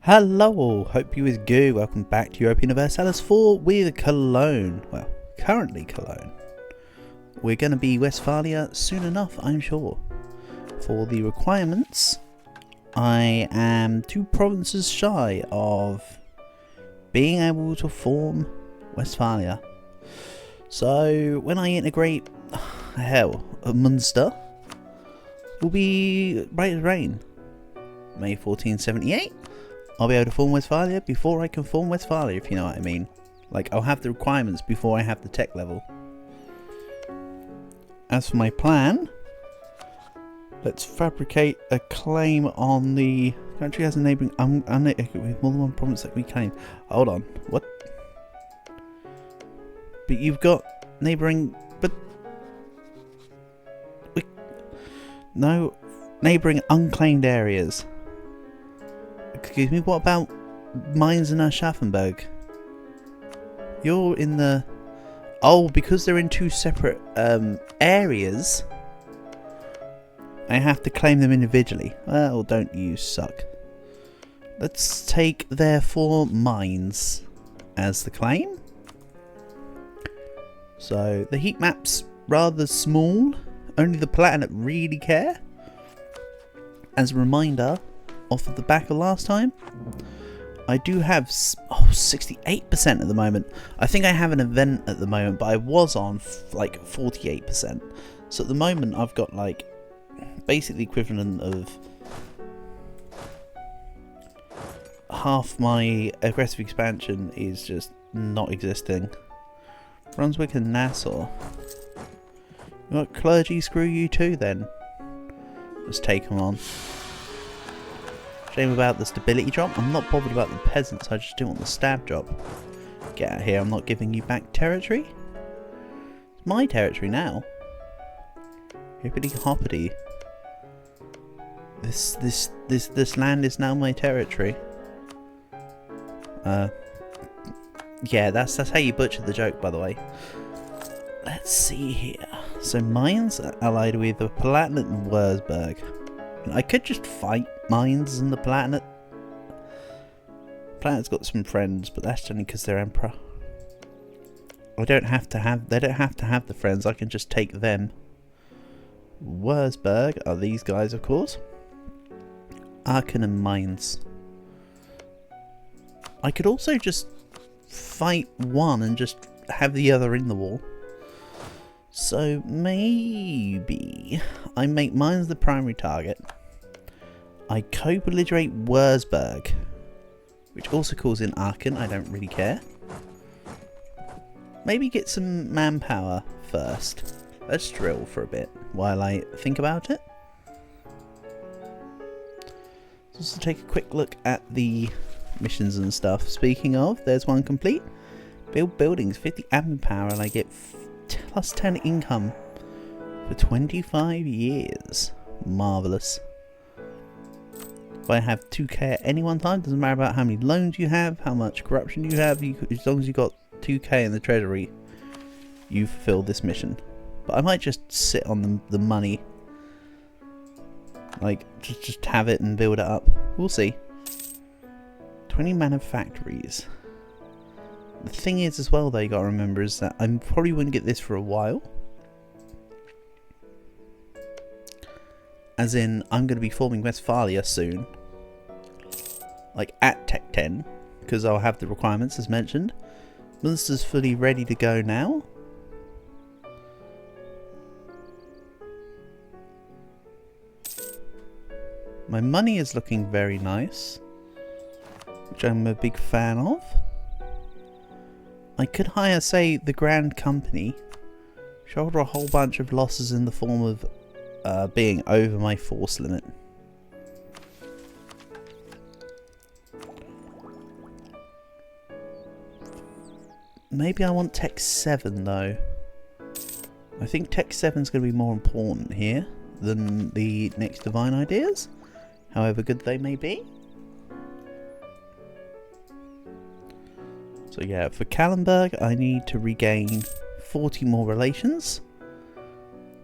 Hello all, hope you is good. Welcome back to Europe Universalis 4 with Cologne. Well, currently Cologne. We're going to be Westphalia soon enough, I'm sure. For the requirements, I am 2 provinces shy of being able to form Westphalia. So when I integrate, Munster will be right as rain. May 1478. I'll be able to form Westphalia before I can form Westphalia, if you know what I mean. Like, I'll have the requirements before I have the tech level. As for my plan, let's fabricate a claim on the country has a neighbouring with more than one province that we claim. Hold on, what? But you've got neighbouring, no, neighbouring unclaimed areas. Excuse me, what about mines in Aschaffenburg? You're in the... Oh, because they're in 2 separate areas, I have to claim them individually. Well, don't you suck. Let's take, therefore, mines as the claim. So, the heat map's rather small. Only the Palatinate really care. As a reminder, off of the back of last time, I do have 68% at the moment. I think I have an event at the moment, but I was on like 48%. So at the moment I've got like basically the equivalent of half my aggressive expansion is just not existing. Brunswick and Nassau. You got clergy, screw you too then. Just take them on. Shame about the stability drop. I'm not bothered about the peasants, I just do want the stab drop. Get out of here, I'm not giving you back territory. It's my territory now. Hippity hoppity. This land is now my territory. Yeah, that's how you butcher the joke, by the way. Let's see here. So mines are allied with the Palatinate and Wurzburg. I could just fight mines and the Palatinate. Palatinate's got some friends, but that's only because they're emperor. They don't have to have the friends. I can just take them. Wurzburg are these guys, of course. Aachen and mines. I could also just fight one and just have the other in the war. So maybe I make mines the primary target. I co-belligerate Wurzburg, which also calls in Aachen. I don't really care. Maybe get some manpower first. Let's drill for a bit while I think about it. Let's also take a quick look at the missions and stuff. Speaking of, there's one complete. Build buildings, 50 admin power, and I get plus 10 income for 25 years. Marvellous. If I have 2k at any one time, doesn't matter about how many loans you have, how much corruption you have, as long as you got 2k in the treasury, you fulfilled this mission. But I might just sit on the money. Like, just have it and build it up. We'll see. 20 manufactories. The thing is as well though, you gotta remember, is that I probably wouldn't get this for a while. As in, I'm going to be forming Westphalia soon. Like at Tech 10. Because I'll have the requirements as mentioned. Munster's fully ready to go now. My money is looking very nice. Which I'm a big fan of. I could hire, say, the Grand Company, shoulder a whole bunch of losses in the form of being over my force limit. Maybe I want Tech 7 though. I think Tech 7 is going to be more important here than the next Divine Ideas, however good they may be. So yeah, for Kallenberg I need to regain 40 more relations.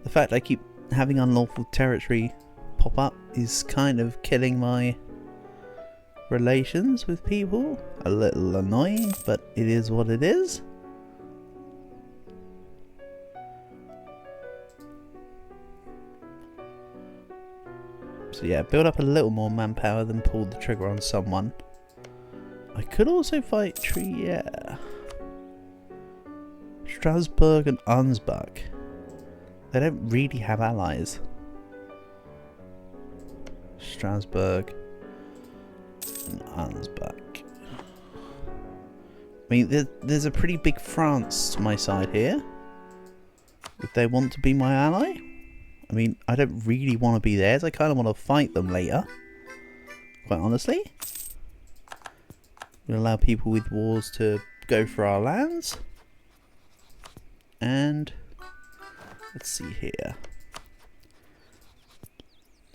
The fact I keep having unlawful territory pop up is kind of killing my relations with people. A little annoying, but it is what it is. So yeah, build up a little more manpower, then pull the trigger on someone. I could also fight Trier, Strasbourg and Ansbach. They don't really have allies. Strasbourg and Ansbach. I mean, there's a pretty big France to my side here. Would they want to be my ally? I mean, I don't really want to be theirs. I kind of want to fight them later. Quite honestly. We'll allow people with wars to go for our lands. And let's see here.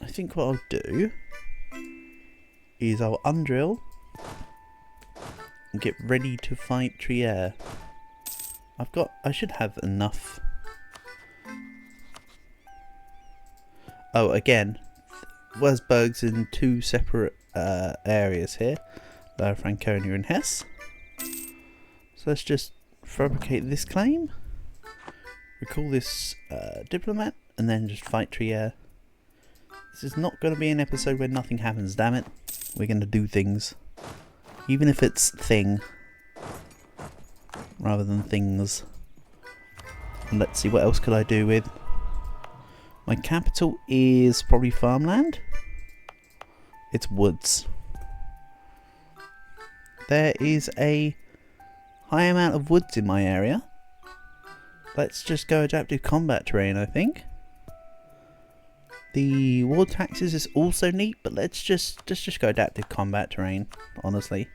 I think what I'll do is I'll undrill and get ready to fight Trier. I should have enough. Oh, again, Wesburg's in two separate areas here. Lower Franconia and Hesse. So let's just fabricate this claim. Recall this diplomat, and then just fight Trier. This is not going to be an episode where nothing happens, damn it. We're going to do things. Even if it's thing. Rather than things. And let's see, what else could I do with... My capital is probably farmland. It's woods. There is a high amount of woods in my area. Let's just go adaptive combat terrain, I think. The war taxes is also neat, but let's just go adaptive combat terrain, honestly.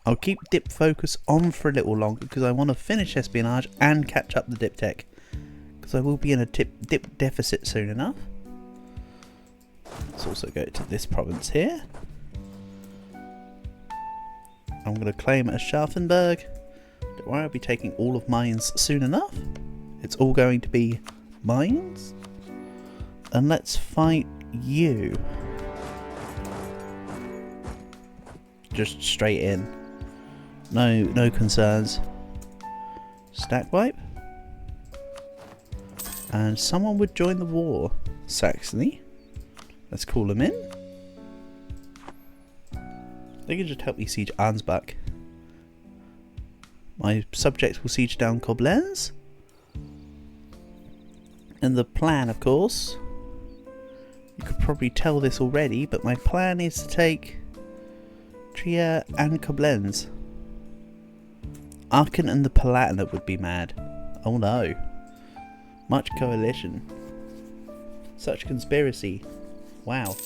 I'll keep dip focus on for a little longer because I want to finish espionage and catch up the dip tech. Because I will be in a dip deficit soon enough. Let's also go to this province here. I'm going to claim Aschaffenburg. Don't worry, I'll be taking all of mines soon enough. It's all going to be mines. And let's fight you. Just straight in. No concerns. Stack wipe. And someone would join the war. Saxony. Let's call them in. They can just help me siege Ansbach. My subjects will siege down Koblenz. And the plan, of course, you could probably tell this already, but my plan is to take Trier and Koblenz. Aachen and the Palatinate would be mad. Oh no. Much coalition. Such conspiracy. Wow.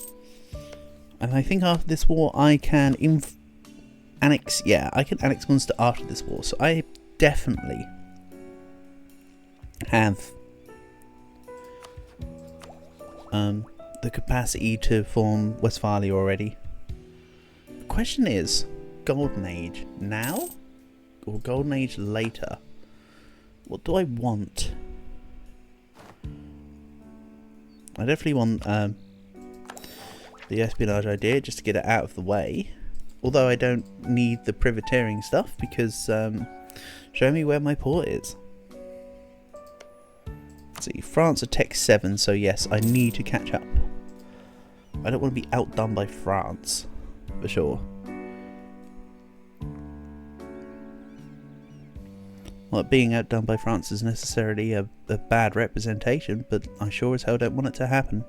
And I think after this war I can annex... Yeah, I can annex Munster after this war. So I definitely have the capacity to form Westphalia already. The question is, Golden Age now? Or Golden Age later? What do I want? I definitely want the espionage idea just to get it out of the way. Although I don't need the privateering stuff because show me where my port is. Let's see, France are Tech 7, so yes, I need to catch up. I don't want to be outdone by France, for sure. Not being outdone by France is necessarily a bad representation, but I sure as hell don't want it to happen.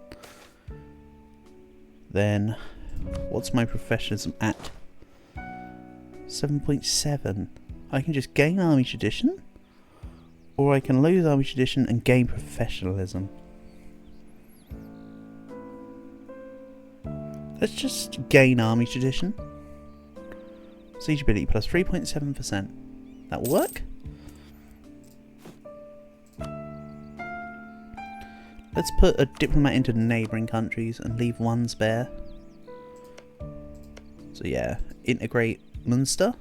Then, what's my professionalism at? 7.7. I can just gain army tradition, or I can lose army tradition and gain professionalism. Let's just gain army tradition. Siege ability plus 3.7%. That will work. Let's put a diplomat into neighbouring countries and leave one spare. So yeah, integrate Munster.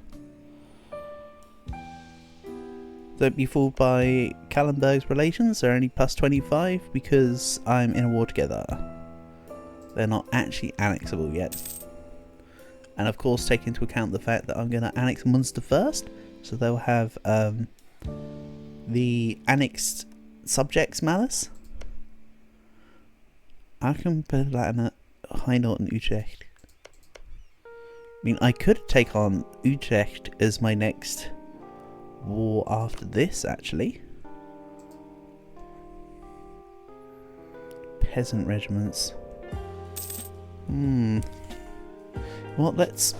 Don't be fooled by Kallenberg's relations are only plus 25 because I'm in a war together. They're not actually annexable yet. And of course take into account the fact that I'm going to annex Munster first, so they'll have the annexed subjects malice. I can put that in a Hainaut and Utrecht. I mean, I could take on Utrecht as my next war after this, actually. Peasant regiments. Well, let's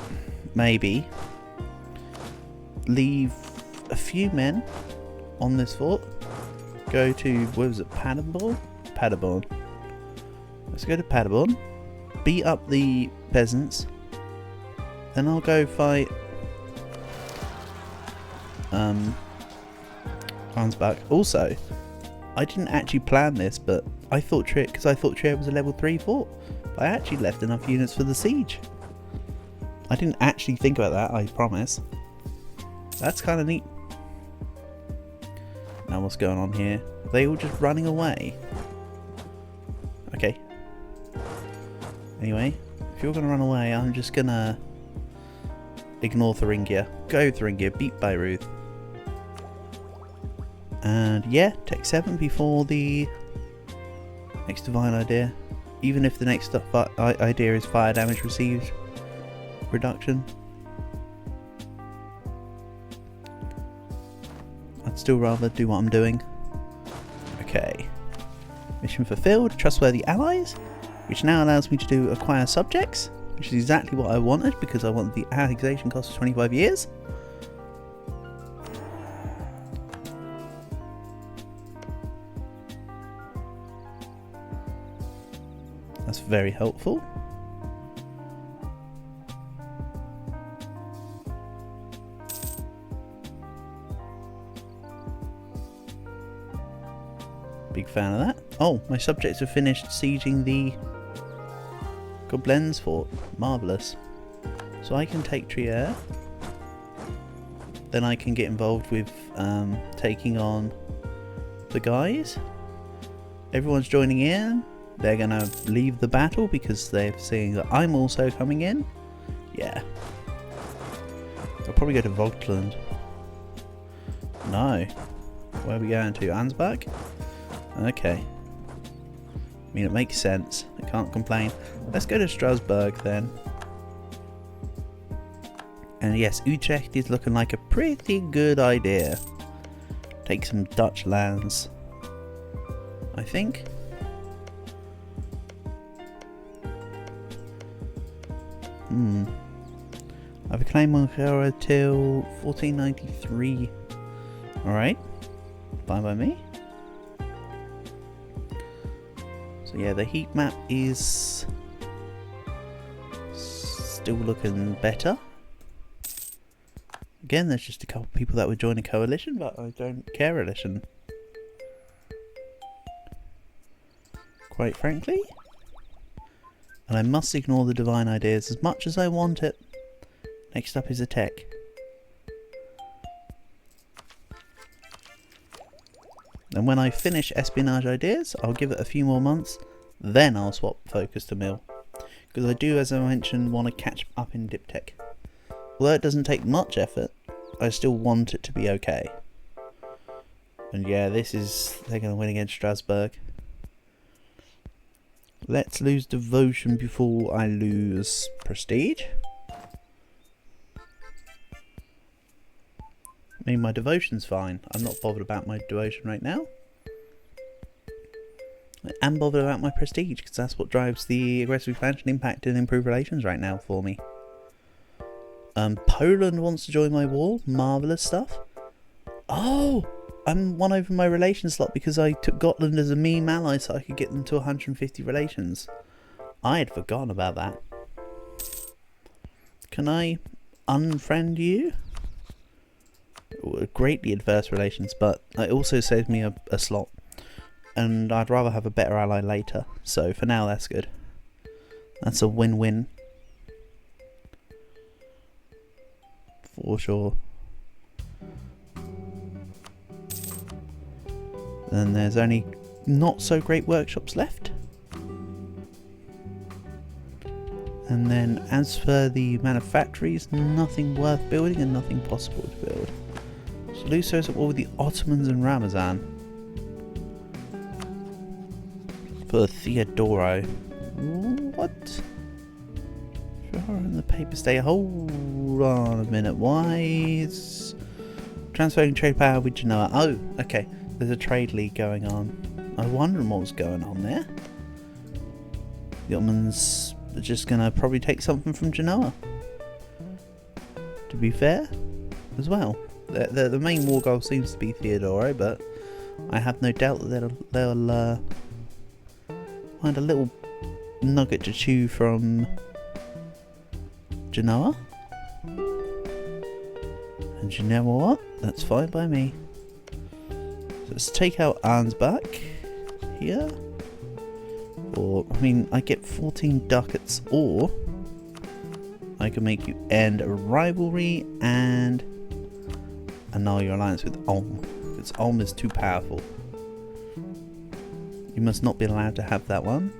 maybe leave a few men on this fort. Go to, what was it, Paderborn? Paderborn. Let's go to Paderborn. Beat up the peasants. Then I'll go fight Ansbach. Also, I didn't actually plan this, but I thought Trier was a level 3 fort. But I actually left enough units for the siege. I didn't actually think about that, I promise. That's kind of neat. Now what's going on here? Are they all just running away? Okay. Anyway, if you're going to run away, I'm just going to ignore Thuringia. Go Thuringia, beat Bayreuth. And yeah, take 7 before the next divine idea. Even if the next idea is fire damage received reduction. I'd still rather do what I'm doing. Okay. Mission fulfilled. Trustworthy allies. Which now allows me to acquire subjects. Which is exactly what I wanted, because I wanted the annexation cost of 25 years. That's very helpful. Big fan of that. Oh, my subjects have finished sieging the Gobelins fort. Marvellous. So I can take Trier. Then I can get involved with taking on the guys. Everyone's joining in. They're going to leave the battle because they're seeing that I'm also coming in. Yeah. I'll probably go to Vogtland. No. Where are we going to? Ansbach? Okay. I mean, it makes sense. I can't complain. Let's go to Strasbourg then. And yes, Utrecht is looking like a pretty good idea. Take some Dutch lands, I think. I've claimed Montero till 1493. Alright. Fine by me. So yeah, the heat map is still looking better. Again, there's just a couple of people that would join a coalition, but I don't care coalition. Quite frankly. And I must ignore the divine ideas as much as I want it. Next up is a tech. And when I finish espionage ideas, I'll give it a few more months. Then I'll swap focus to mill. Because I do, as I mentioned, want to catch up in diptech. Although it doesn't take much effort, I still want it to be okay. And yeah, they're going to win against Strasbourg. Let's lose devotion before I lose prestige. I mean, my devotion's fine. I'm not bothered about my devotion right now. I am bothered about my prestige, because that's what drives the aggressive expansion, impact and improved relations right now for me. Poland wants to join my war. Marvellous stuff. Oh! I'm won over my relations slot because I took Gotland as a meme ally so I could get them to 150 relations. I had forgotten about that. Can I unfriend you? Greatly adverse relations, but it also saves me a slot. And I'd rather have a better ally later. So for now, that's good. That's a win-win. For sure. then there's only not so great workshops left. And then as for the manufactories, nothing worth building and nothing possible to build. Seleucia is at war with the Ottomans and Ramazan. For Theodoro. What? In the paper state. Hold on a minute. Why is transferring trade power with Genoa? Oh, okay. There's a trade league going on. I was wondering what was going on there. The Ottomans are just gonna probably take something from Genoa. To be fair, as well. The main war goal seems to be Theodoro, but I have no doubt that they'll find a little nugget to chew from Genoa. And you know what? That's fine by me. So let's take out Arnsbach here. Or, I mean, I get 14 ducats, or I can make you end a rivalry and annul your alliance with Ulm. Because Ulm is too powerful. You must not be allowed to have that one.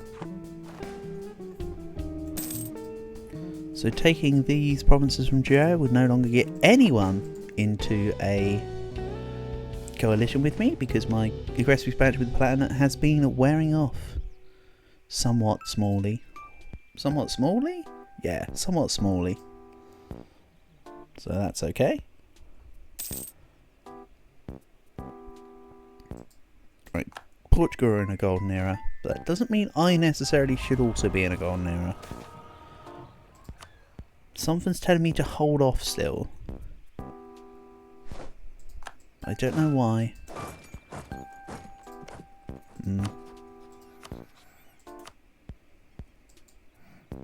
So taking these provinces from Geo would no longer get anyone into a coalition with me, because my aggressive expansion with the planet has been wearing off. Somewhat smallly. Somewhat smallly? Yeah, somewhat smallly. So that's okay. Right, Portugal are in a golden era, but that doesn't mean I necessarily should also be in a golden era. Something's telling me to hold off still. I don't know why.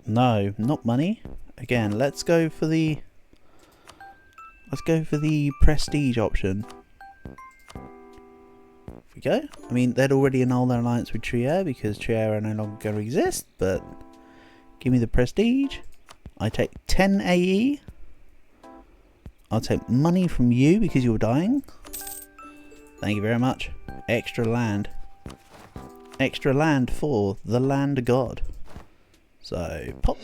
No, not money. Again, let's go for the prestige option. If we go. I mean, they'd already annulled their alliance with Trier because Trier are no longer going to exist, but give me the prestige. I take 10 AE. I'll take money from you because you're dying. Thank you very much. Extra land. Extra land for the land god. So, pop.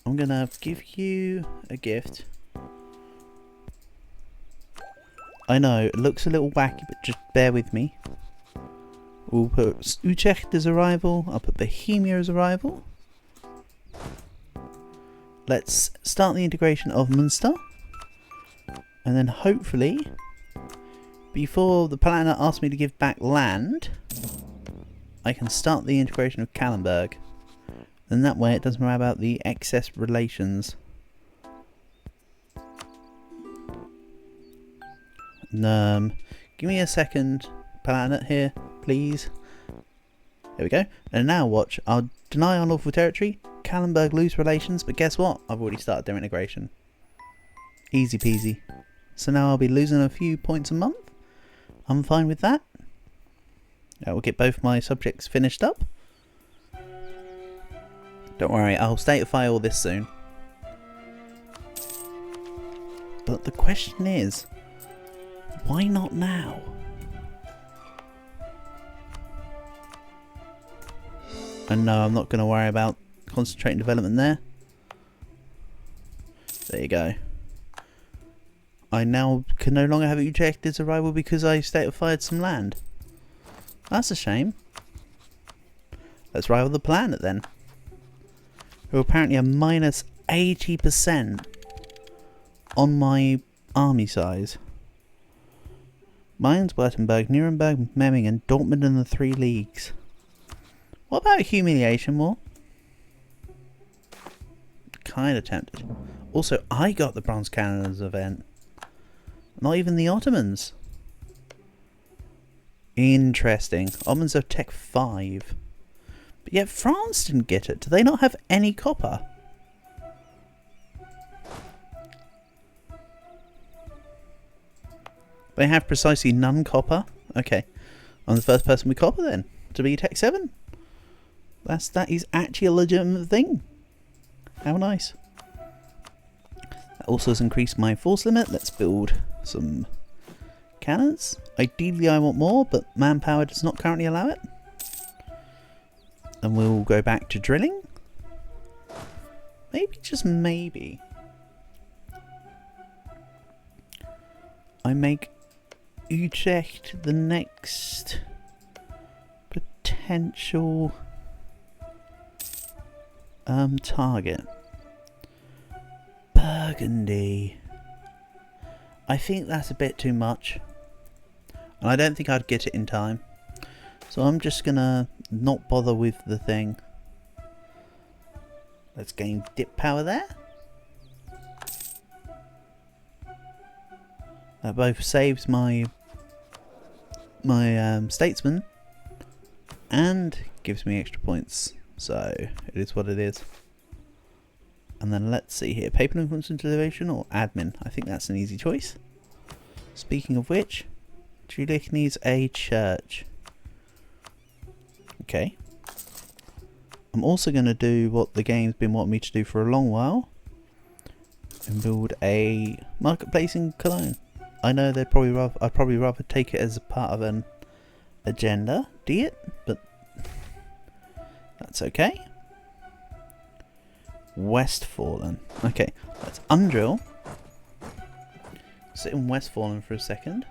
I'm gonna give you a gift. I know, it looks a little wacky, but just bear with me. We'll put Utrecht as a rival. I'll put Bohemia as a rival. Let's start the integration of Munster. And then hopefully, before the Palatinate asks me to give back land, I can start the integration of Kallenberg. Then that way it doesn't matter about the excess relations. Give me a second, Palatinate here, please. There we go. And now watch, I'll deny unlawful territory, Kallenberg lose relations, but guess what? I've already started their integration. Easy peasy. So now I'll be losing a few points a month. I'm fine with that. I will get both my subjects finished up. Don't worry, I'll statify all this soon. But the question is, why not now? And no, I'm not going to worry about concentrating development there. There you go. I now can no longer have Utrecht as a rival because I statified some land. That's a shame. Let's rival the planet then. Who apparently are minus 80% on my army size. Mainz, Württemberg, Nuremberg, Memmingen, Dortmund and the 3 leagues. What about Humiliation War? Kinda tempted. Also, I got the Bronze Cannons event. Not even the Ottomans. Interesting. Ottomans have Tech 5. But yet France didn't get it. Do they not have any copper? They have precisely none copper? Okay. I'm the first person with copper then. To be Tech 7? That is actually a legitimate thing. How nice. That also has increased my force limit. Let's build some cannons. Ideally I want more, but manpower does not currently allow it. And we'll go back to drilling. Maybe, just maybe, I make Utrecht the next potential target. Burgundy. I think that's a bit too much. And I don't think I'd get it in time. So I'm just gonna not bother with the thing. Let's gain dip power there. That both saves my statesman and gives me extra points. So it is what it is. And then let's see here. Papal influence and elevation or admin? I think that's an easy choice. Speaking of which, Judith needs a church. Okay. I'm also going to do what the game's been wanting me to do for a long while. And build a marketplace in Cologne. I know I'd probably rather take it as a part of an agenda, but that's okay. Westphalia. Okay, let's undrill. Sit in Westphalia for a second.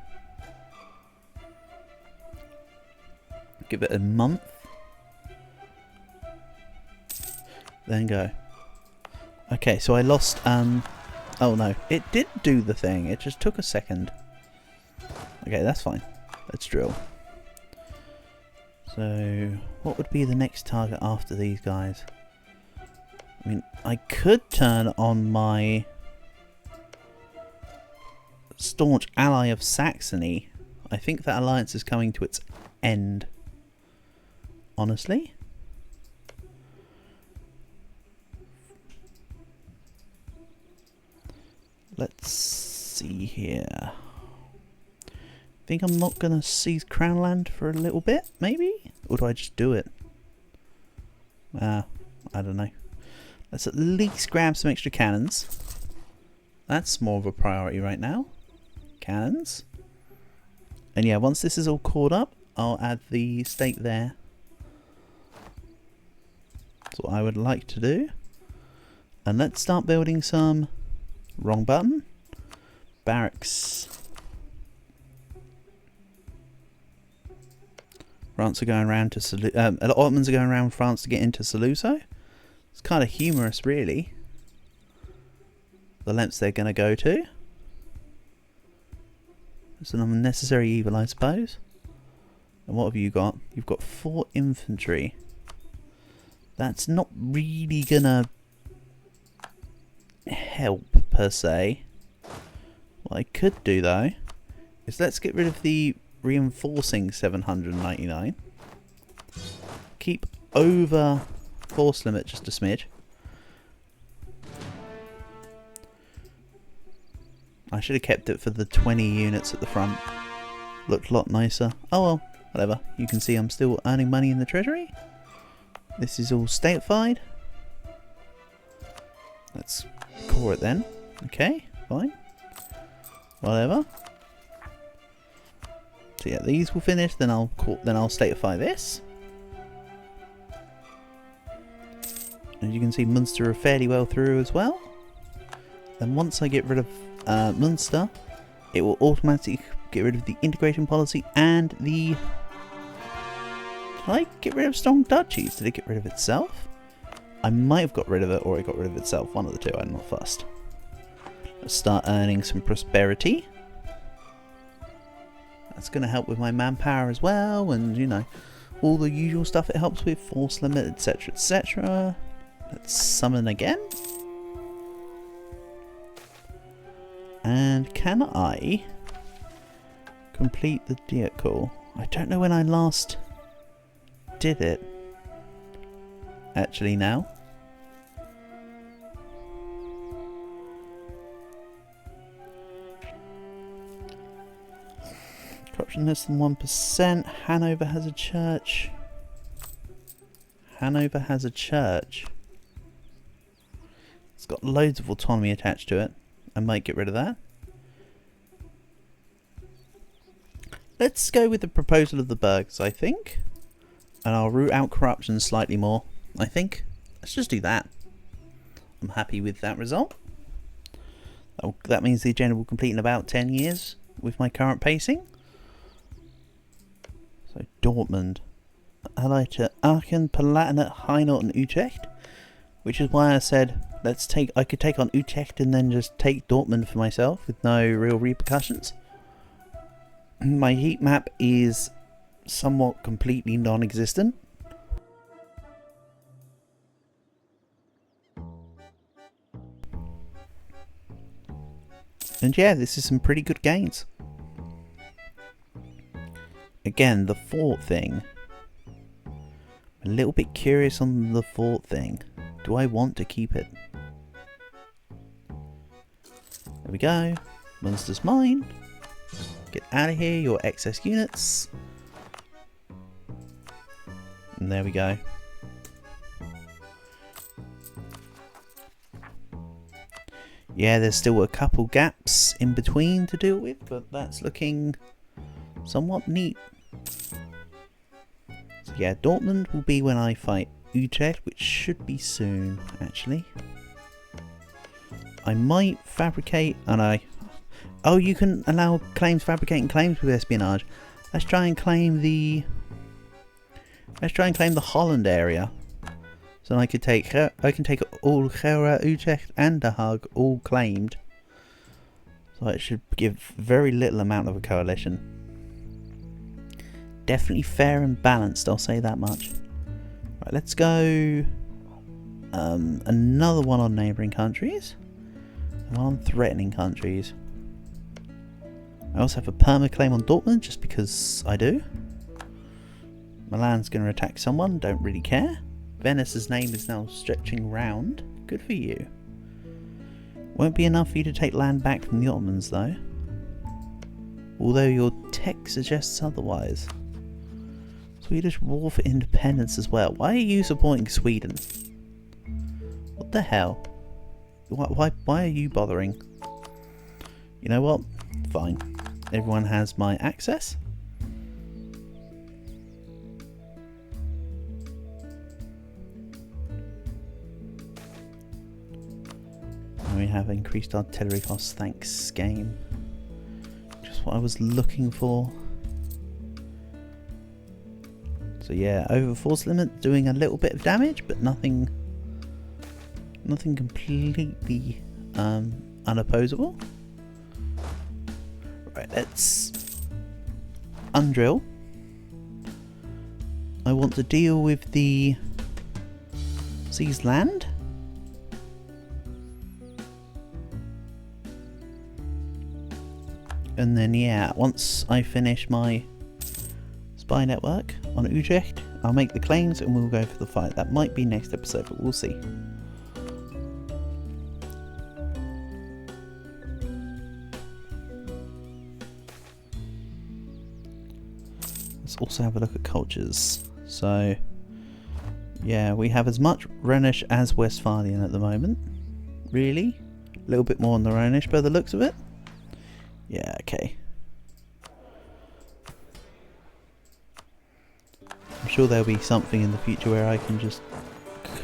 Give it a month. Then go. Okay, so I lost, oh no, it did do the thing, it just took a second. Okay, that's fine. Let's drill. So, what would be the next target after these guys? I mean, I could turn on my staunch ally of Saxony. I think that alliance is coming to its end. Honestly. Let's see here. Think I'm not gonna seize Crown Land for a little bit, maybe? Or do I just do it? I don't know. Let's at least grab some extra cannons. That's more of a priority right now. Cannons. And yeah, once this is all caught up, I'll add the stake there. That's what I would like to do. And let's start building some... Wrong button. Barracks. France are going around to Ottomans are going around France to get into Saluzzo. It's kind of humorous, really. The lengths they're going to go to. It's an unnecessary evil, I suppose. And what have you got? You've got 4 infantry. That's not really gonna help per se. What I could do though is let's get rid of the reinforcing 799. Keep over force limit just a smidge. I should have kept it for the 20 units at the front. Looked a lot nicer. Oh well, whatever. You can see I'm still earning money in the treasury. This is all statified. Let's core it then. Okay, fine. Whatever. So yeah, these will finish. Then I'll statify this. As you can see, Munster are fairly well through as well. Then once I get rid of Munster, it will automatically get rid of the integration policy and the... Did I get rid of strong duchies? Did it get rid of itself? I might have got rid of it, or it got rid of itself. One of the two. I'm not fussed. Let's start earning some prosperity. That's going to help with my manpower as well, and you know, all the usual stuff it helps with, force limit, etc, etc. Let's summon again. And can I complete the decal? I don't know when I last did it. Actually now. Corruption less than 1%. Hanover has a church. Hanover has a church. It's got loads of autonomy attached to it. I might get rid of that. Let's go with the proposal of the burghs, I think. And I'll root out corruption slightly more, I think. Let's just do that. I'm happy with that result. That means the agenda will complete in about 10 years with my current pacing. So Dortmund. Allied to Aachen, Palatinate, Hainaut and Utrecht. Which is why I said I could take on Utrecht and then just take Dortmund for myself with no real repercussions. My heat map is somewhat completely non-existent. And yeah, this is some pretty good gains. Again, the fort thing. I'm a little bit curious on the fort thing. Do I want to keep it? There we go. Monster's mine. Get out of here, your excess units. And there we go. Yeah, there's still a couple gaps in between to deal with, but that's looking somewhat neat. So yeah, Dortmund will be when I fight Utrecht, which should be soon, actually. I might fabricate, oh, you can allow claims fabricating claims with espionage. Let's try and claim the Holland area. So I can take all Gera, Utrecht and The Hague all claimed. So it should give very little amount of a coalition. Definitely fair and balanced, I'll say that much. Right, let's go another one on neighbouring countries. One on threatening countries. I also have a perma-claim on Dortmund, just because I do. Milan's going to attack someone, don't really care. Venice's name is now stretching round. Good for you. Won't be enough for you to take land back from the Ottomans, though. Although your tech suggests otherwise. Swedish War for Independence as well. Why are you supporting Sweden? What the hell? Why are you bothering? You know what? Fine. Everyone has my access. And we have increased artillery costs, thanks game. Just what I was looking for. So yeah, over force limit, doing a little bit of damage, but nothing completely unopposable. Right, let's undrill. I want to deal with the seized land. And then yeah, once I finish my spy network on Utrecht, I'll make the claims and we'll go for the fight. That might be next episode, but we'll see. Let's also have a look at cultures. So yeah, we have as much Rhenish as Westphalian at the moment. Really? A little bit more on the Rhenish by the looks of it. Yeah, okay. I'm sure there'll be something in the future where I can just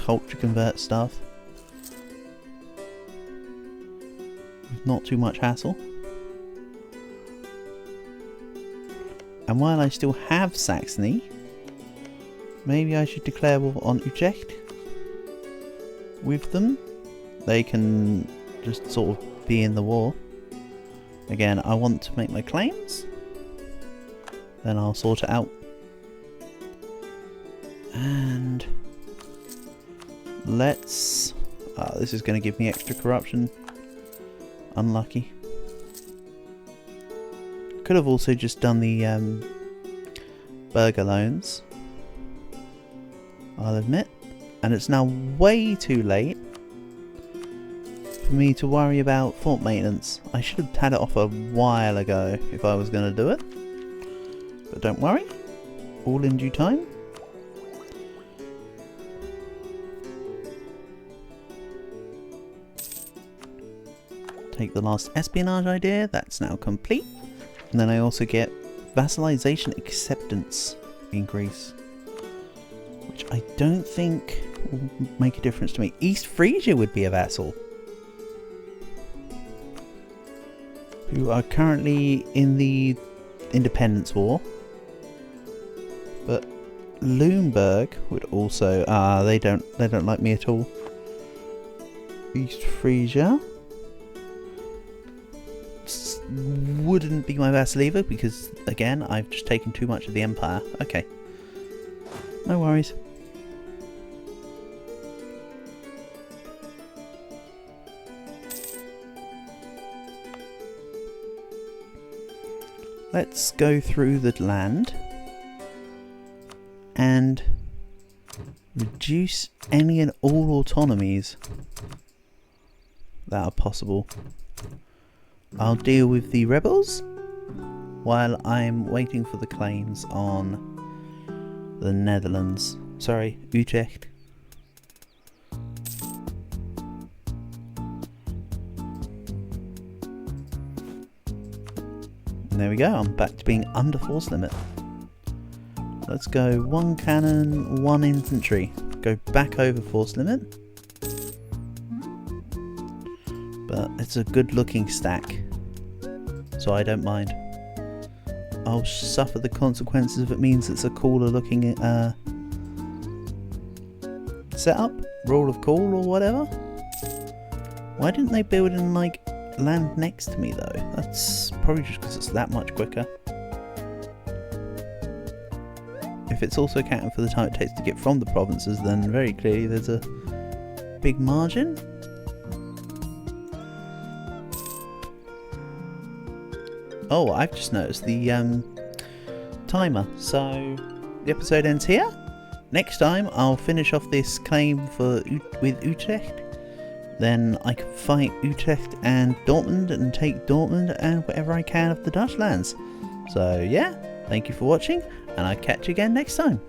culture convert stuff with not too much hassle. And while I still have Saxony, maybe I should declare war on Utrecht with them. They can just sort of be in the war. Again, I want to make my claims, then I'll sort it out. And let's... this is going to give me extra corruption. Unlucky. Could have also just done the burger loans, I'll admit. And it's now way too late for me to worry about fort maintenance. I should have had it off a while ago if I was going to do it. But don't worry, all in due time. take the last espionage idea, that's now complete. And then I also get vassalization acceptance increase, which I don't think will make a difference to me. East Frisia would be a vassal, who are currently in the independence war, but Luneburg would also they don't like me at all. East Frisia wouldn't be my vassal either, because again I've just taken too much of the empire. Okay, no worries. Let's go through the land and reduce any and all autonomies that are possible. I'll deal with the rebels while I'm waiting for the claims on the Netherlands. Sorry, Utrecht. And there we go, I'm back to being under force limit. Let's go 1 cannon, 1 infantry. Go back over force limit. But it's a good looking stack, so I don't mind. I'll suffer the consequences if it means it's a cooler looking setup, rule of call or whatever. Why didn't they build in like land next to me though? That's probably just because it's that much quicker. If it's also accounting for the time it takes to get from the provinces, then very clearly there's a big margin. Oh, I've just noticed the timer, so the episode ends here. Next time I'll finish off this claim with Utrecht. Then I can fight Utrecht and Dortmund and take Dortmund and whatever I can of the Dutch lands. So yeah, thank you for watching, and I'll catch you again next time.